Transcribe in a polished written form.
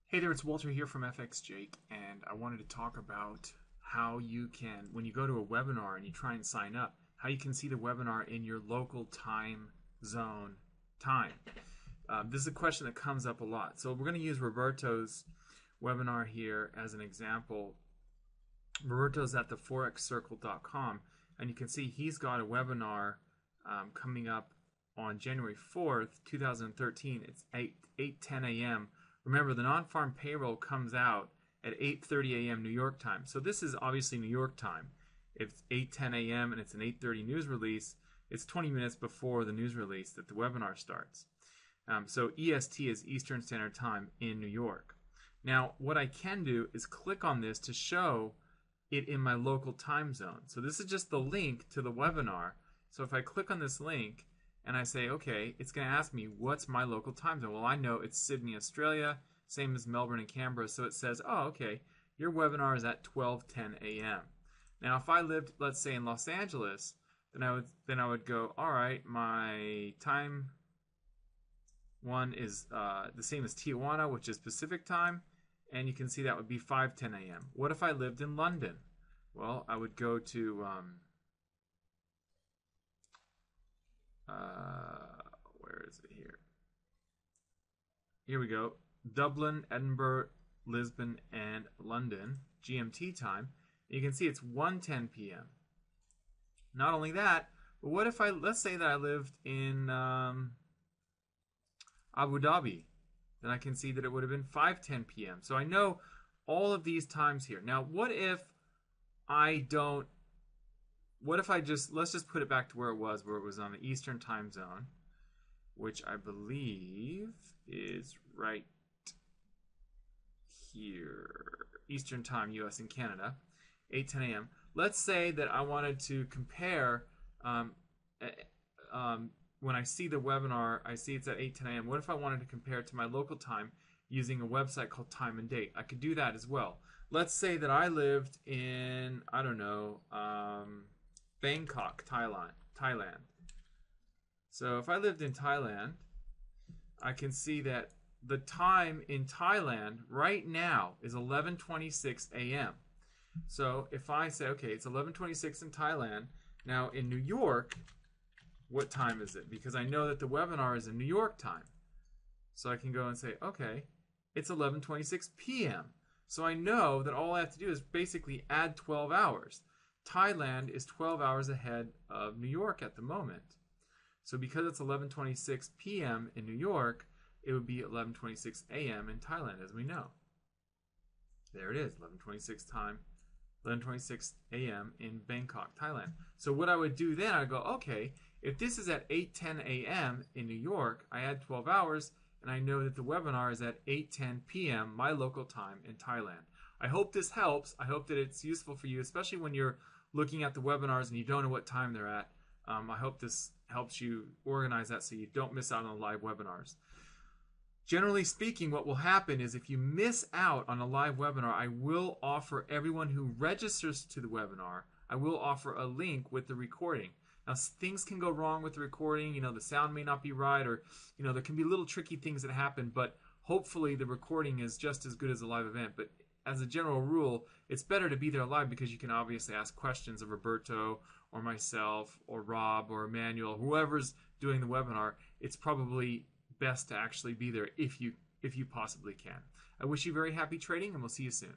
Hey there, it's Walter here from FX Jake, and I wanted to talk about how you can, when you go to a webinar and you try and sign up, how you can see the webinar in your local time zone time. This is a question that comes up a lot. So we're going to use Roberto's webinar here as an example. Roberto's at the forexcircle.com, and you can see he's got a webinar coming up on January 4th, 2013. It's 8:10 a.m. Remember, the non-farm payroll comes out at 8:30 a.m. New York time. So this is obviously New York time. If it's 8:10 a.m. and it's an 8:30 news release, it's 20 minutes before the news release that the webinar starts. So EST is Eastern Standard Time in New York. Now, what I can do is click on this to show it in my local time zone. So this is just the link to the webinar. So if I click on this link, and I say, okay, it's going to ask me, what's my local time zone? Well, I know it's Sydney, Australia, same as Melbourne and Canberra. So it says, oh, okay, your webinar is at 12:10 a.m. Now, if I lived, let's say, in Los Angeles, then I would go, all right, my time one is the same as Tijuana, which is Pacific time, and you can see that would be 5:10 a.m. What if I lived in London? Well, I would go to where is it here? Here we go. Dublin, Edinburgh, Lisbon, and London, GMT time. You can see it's 1:10 p.m. Not only that, but what if let's say that I lived in Abu Dhabi. Then I can see that it would have been 5:10 p.m. So I know all of these times here. Now, what if I don't let's just put it back to where it was on the Eastern time zone, which I believe is right here. Eastern time, US and Canada, 8:10 a.m. Let's say that I wanted to compare, when I see the webinar, I see it's at 8:10 a.m. What if I wanted to compare it to my local time using a website called Time and Date? I could do that as well. Let's say that I lived in, I don't know, Bangkok, Thailand. So if I lived in Thailand, I can see that the time in Thailand right now is 11:26 a.m. So if I say, okay, it's 11:26 in Thailand. Now in New York, what time is it? Because I know that the webinar is in New York time. So I can go and say, okay, it's 11:26 p.m. So I know that all I have to do is basically add 12 hours. Thailand is 12 hours ahead of New York at the moment. So because it's 11:26 p.m. in New York, it would be 11:26 a.m. in Thailand, as we know. There it is, 11:26 a.m. in Bangkok, Thailand. So what I would do then, I go, okay, if this is at 8:10 a.m. in New York, I add 12 hours, and I know that the webinar is at 8:10 p.m., my local time in Thailand. I hope this helps. I hope that it's useful for you, especially when you're looking at the webinars and you don't know what time they're at. I hope this helps you organize that so you don't miss out on the live webinars. Generally speaking, what will happen is if you miss out on a live webinar, I will offer everyone who registers to the webinar, I will offer a link with the recording. Now, things can go wrong with the recording. You know, the sound may not be right, or, you know, there can be little tricky things that happen, but hopefully the recording is just as good as a live event. But as a general rule, it's better to be there live because you can obviously ask questions of Roberto or myself or Rob or Emmanuel, whoever's doing the webinar. It's probably best to actually be there if you possibly can. I wish you very happy trading, and we'll see you soon.